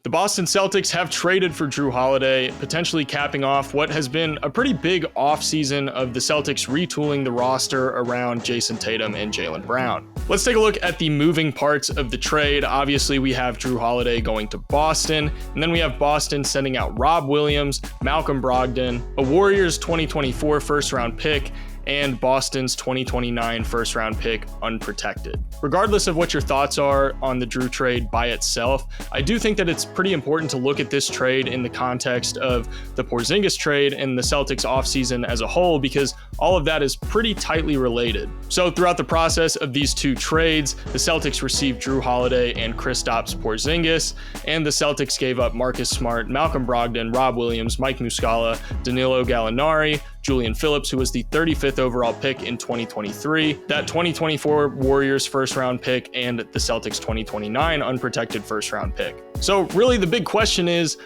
The Boston Celtics have traded for Jrue Holiday, potentially capping off what has been a pretty big offseason of the Celtics retooling the roster around Jayson Tatum and Jaylen Brown. Let's take a look at the moving parts of the trade. Obviously, we have Jrue Holiday going to Boston, and then we have Boston sending out Rob Williams, Malcolm Brogdon, a Warriors 2024 first-round pick, and Boston's 2029 first-round pick unprotected. Regardless of what your thoughts are on the Jrue trade by itself, I do think that it's pretty important to look at this trade in the context of the Porzingis trade and the Celtics offseason as a whole, because all of that is pretty tightly related. So throughout the process of these two trades, the Celtics received Jrue Holiday and Kristaps Porzingis, and the Celtics gave up Marcus Smart, Malcolm Brogdon, Rob Williams, Mike Muscala, Danilo Gallinari, Julian Phillips, who was the 35th overall pick in 2023, that 2024 Warriors first-round pick, and the Celtics 2029 unprotected first-round pick. So really the big question is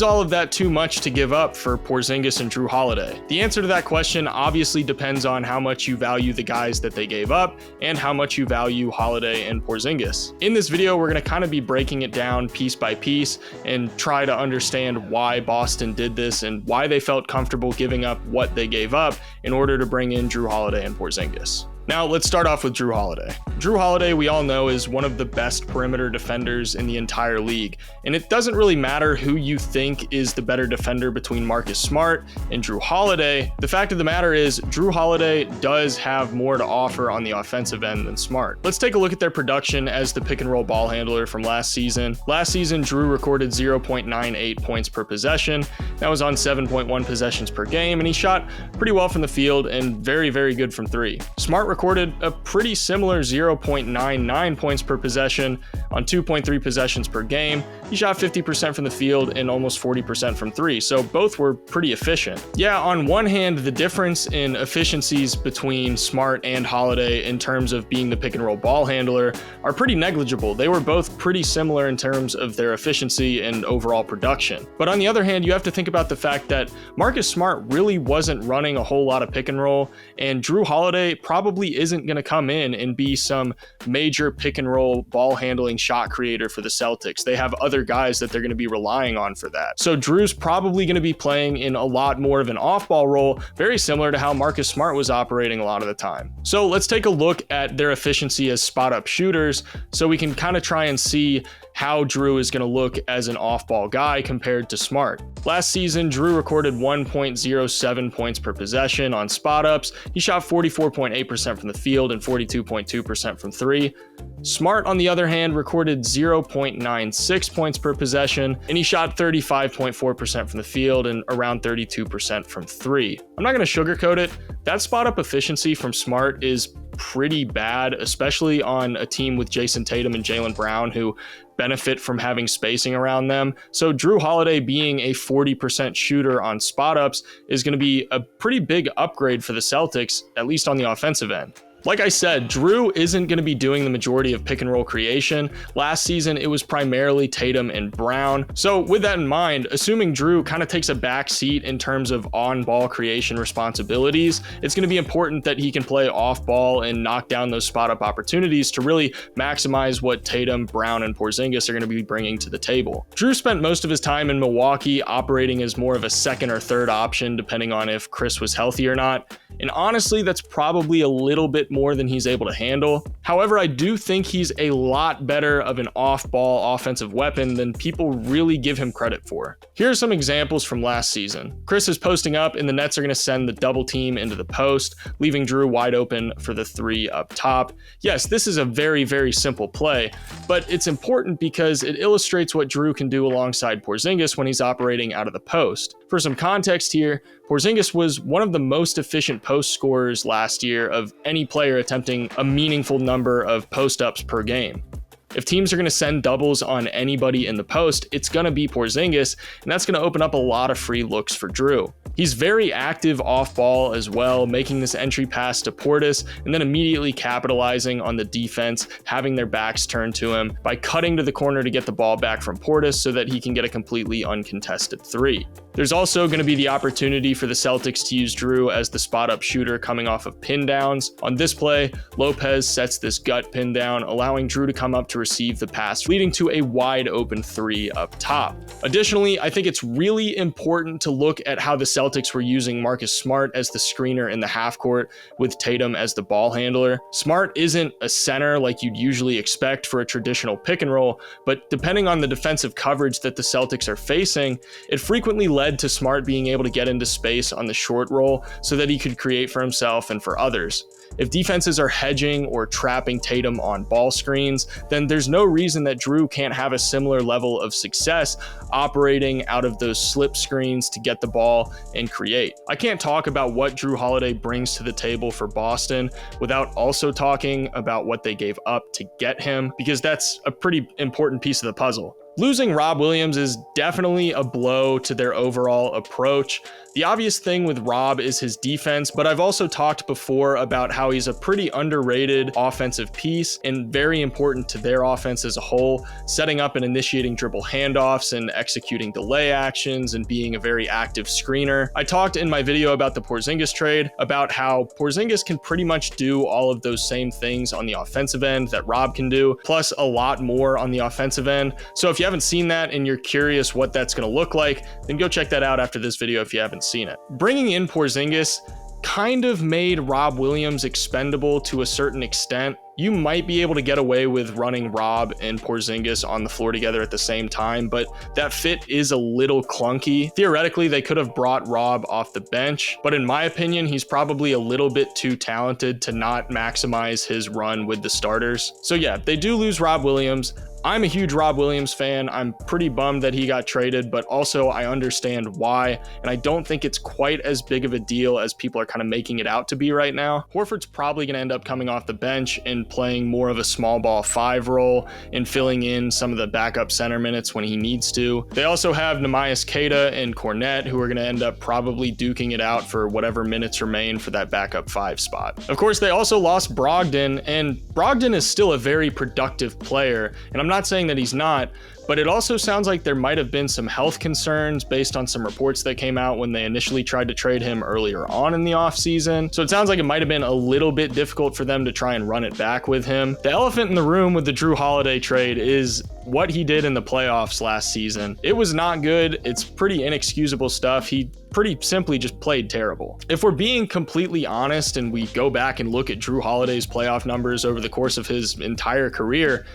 all of that too much to give up for Porzingis and Jrue Holiday? The answer to that question obviously depends on how much you value the guys that they gave up and how much you value Holiday and Porzingis. In this video, we're going to kind of be breaking it down piece by piece and try to understand why Boston did this and why they felt comfortable giving up what they gave up in order to bring in Jrue Holiday and Porzingis. Now, let's start off with Jrue Holiday. Jrue Holiday, we all know, is one of the best perimeter defenders in the entire league. And it doesn't really matter who you think is the better defender between Marcus Smart and Jrue Holiday. The fact of the matter is, Jrue Holiday does have more to offer on the offensive end than Smart. Let's take a look at their production as the pick and roll ball handler from last season. Last season, Jrue recorded 0.98 points per possession. That was on 7.1 possessions per game, and he shot pretty well from the field and very, very good from three. Smart recorded a pretty similar 0.99 points per possession on 2.3 possessions per game. He shot 50% from the field and almost 40% from three, so both were pretty efficient. Yeah, on one hand, the difference in efficiencies between Smart and Holiday in terms of being the pick and roll ball handler are pretty negligible. They were both pretty similar in terms of their efficiency and overall production. But on the other hand, you have to think about the fact that Marcus Smart really wasn't running a whole lot of pick and roll, and Jrue Holiday probably isn't going to come in and be some major pick and roll ball handling shot creator for the Celtics. They have other guys that they're going to be relying on for that. So Jrue's probably going to be playing in a lot more of an off-ball role, very similar to how Marcus Smart was operating a lot of the time. So let's take a look at their efficiency as spot-up shooters so we can kind of try and see how Jrue is going to look as an off-ball guy compared to Smart. Last season, Jrue recorded 1.07 points per possession on spot-ups. He shot 44.8% from the field and 42.2% from three. Smart, on the other hand, recorded 0.96 points per possession, and he shot 35.4% from the field and around 32% from three. I'm not going to sugarcoat it. That spot-up efficiency from Smart is pretty bad, especially on a team with Jayson Tatum and Jaylen Brown, who benefit from having spacing around them. So Jrue Holiday being a 40% shooter on spot ups is going to be a pretty big upgrade for the Celtics, at least on the offensive end. Like I said, Jrue isn't going to be doing the majority of pick and roll creation. Last season, it was primarily Tatum and Brown. So with that in mind, assuming Jrue kind of takes a back seat in terms of on-ball creation responsibilities, it's going to be important that he can play off-ball and knock down those spot-up opportunities to really maximize what Tatum, Brown, and Porzingis are going to be bringing to the table. Jrue spent most of his time in Milwaukee operating as more of a second or third option, depending on if Chris was healthy or not. And honestly, that's probably a little bit more than he's able to handle. However, I do think he's a lot better of an off-ball offensive weapon than people really give him credit for. Here are some examples from last season. Chris is posting up and the Nets are going to send the double team into the post, leaving Jrue wide open for the three up top. Yes, this is a very, very simple play, but it's important because it illustrates what Jrue can do alongside Porzingis when he's operating out of the post. For some context here, Porzingis was one of the most efficient post scorers last year of any player attempting a meaningful number of post-ups per game. If teams are going to send doubles on anybody in the post, it's going to be Porzingis, and that's going to open up a lot of free looks for Jrue. He's very active off ball as well, making this entry pass to Portis and then immediately capitalizing on the defense, having their backs turned to him by cutting to the corner to get the ball back from Portis so that he can get a completely uncontested three. There's also going to be the opportunity for the Celtics to use Jrue as the spot-up shooter coming off of pin downs. On this play, Lopez sets this gut pin down, allowing Jrue to come up to receive the pass, leading to a wide open three up top. Additionally, I think it's really important to look at how the Celtics were using Marcus Smart as the screener in the half court with Tatum as the ball handler. Smart isn't a center like you'd usually expect for a traditional pick and roll, but depending on the defensive coverage that the Celtics are facing, it frequently led to Smart being able to get into space on the short roll so that he could create for himself and for others. If defenses are hedging or trapping Tatum on ball screens, then there's no reason that Jrue can't have a similar level of success operating out of those slip screens to get the ball and create. I can't talk about what Jrue Holiday brings to the table for Boston without also talking about what they gave up to get him, because that's a pretty important piece of the puzzle. Losing Rob Williams is definitely a blow to their overall approach. The obvious thing with Rob is his defense, but I've also talked before about how he's a pretty underrated offensive piece and very important to their offense as a whole, setting up and initiating dribble handoffs and executing delay actions and being a very active screener. I talked in my video about the Porzingis trade about how Porzingis can pretty much do all of those same things on the offensive end that Rob can do, plus a lot more on the offensive end. So if you haven't seen that and you're curious what that's going to look like, then go check that out after this video if you haven't seen it. Bringing in Porzingis kind of made Rob Williams expendable to a certain extent. You might be able to get away with running Rob and Porzingis on the floor together at the same time, but that fit is a little clunky. Theoretically, they could have brought Rob off the bench, but in my opinion, he's probably a little bit too talented to not maximize his run with the starters. So yeah, they do lose Rob Williams. I'm a huge Rob Williams fan. I'm pretty bummed that he got traded, but also I understand why, and I don't think it's quite as big of a deal as people are kind of making it out to be right now. Horford's probably going to end up coming off the bench and playing more of a small ball 5 role and filling in some of the backup center minutes when he needs to. They also have Neemias Queta and Cornette, who are going to end up probably duking it out for whatever minutes remain for that backup 5 spot. Of course, they also lost Brogdon, and Brogdon is still a very productive player, and I'm not saying that he's not, but it also sounds like there might have been some health concerns based on some reports that came out when they initially tried to trade him earlier on in the offseason. So it sounds like it might have been a little bit difficult for them to try and run it back with him. The elephant in the room with the Jrue Holiday trade is what he did in the playoffs last season. It was not good. It's pretty inexcusable stuff. He pretty simply just played terrible. If we're being completely honest and we go back and look at Jrue Holiday's playoff numbers over the course of his entire career,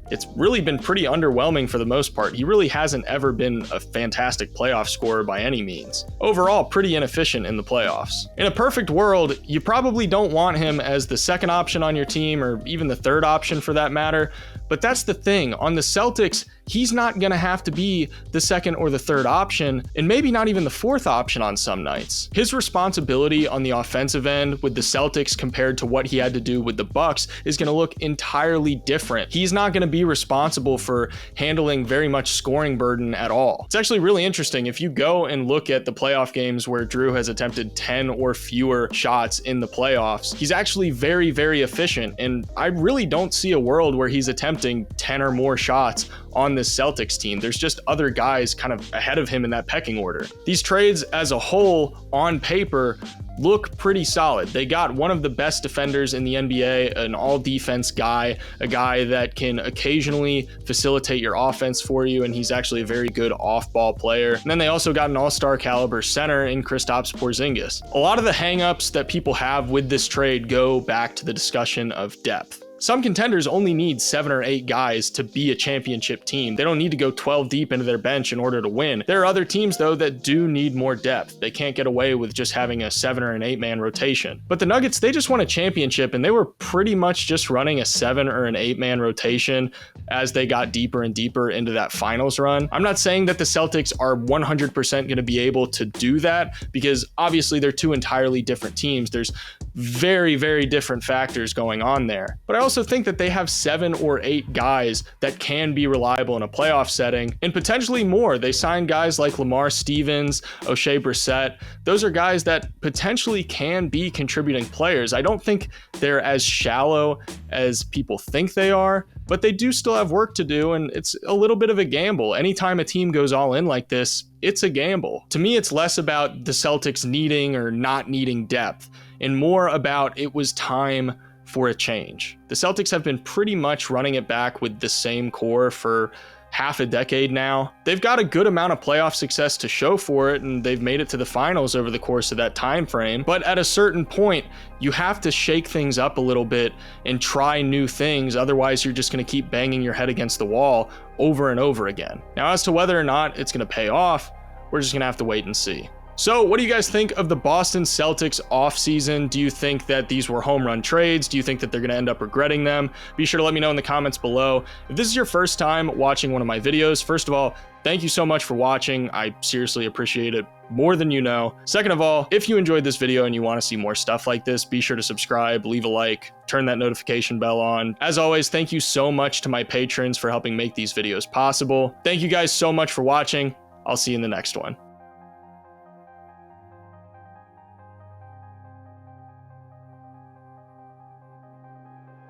it's really been pretty underwhelming for the most part. He really hasn't ever been a fantastic playoff scorer by any means. Overall, pretty inefficient in the playoffs. In a perfect world, you probably don't want him as the second option on your team or even the third option for that matter, but that's the thing. On the Celtics, he's not going to have to be the second or the third option, and maybe not even the fourth option on some nights. His responsibility on the offensive end with the Celtics compared to what he had to do with the Bucks is going to look entirely different. He's not going to be responsible for handling very much scoring burden at all. It's actually really interesting. If you go and look at the playoff games where Jrue has attempted 10 or fewer shots in the playoffs, he's actually very, very efficient, and I really don't see a world where he's attempting 10 or more shots on this Celtics team. There's just other guys kind of ahead of him in that pecking order. These trades as a whole, on paper, look pretty solid. They got one of the best defenders in the NBA, an all-defense guy, a guy that can occasionally facilitate your offense for you, and he's actually a very good off-ball player. And then they also got an all-star caliber center in Kristaps Porzingis. A lot of the hang-ups that people have with this trade go back to the discussion of depth. Some contenders only need 7 or 8 guys to be a championship team. They don't need to go 12 deep into their bench in order to win. There are other teams, though, that do need more depth. They can't get away with just having a 7 or an 8-man rotation. But the Nuggets, they just won a championship, and they were pretty much just running a 7 or an 8-man rotation as they got deeper and deeper into that finals run. I'm not saying that the Celtics are 100% going to be able to do that, because obviously they're two entirely different teams. There's very, very different factors going on there. But I also think that they have 7 or 8 guys that can be reliable in a playoff setting, and potentially more. They signed guys like Lamar Stevens, O'Shea Brissett. Those are guys that potentially can be contributing players. I don't think they're as shallow as people think they are, but they do still have work to do, and it's a little bit of a gamble. Anytime a team goes all in like this, it's a gamble. To me, it's less about the Celtics needing or not needing depth, and more about it was time for a change. The Celtics have been pretty much running it back with the same core for half a decade now. They've got a good amount of playoff success to show for it, and they've made it to the finals over the course of that time frame. But at a certain point, you have to shake things up a little bit and try new things. Otherwise, you're just going to keep banging your head against the wall over and over again. Now, as to whether or not it's going to pay off, we're just going to have to wait and see. So what do you guys think of the Boston Celtics offseason? Do you think that these were home run trades? Do you think that they're going to end up regretting them? Be sure to let me know in the comments below. If this is your first time watching one of my videos, first of all, thank you so much for watching. I seriously appreciate it more than you know. Second of all, if you enjoyed this video and you want to see more stuff like this, be sure to subscribe, leave a like, turn that notification bell on. As always, thank you so much to my patrons for helping make these videos possible. Thank you guys so much for watching. I'll see you in the next one.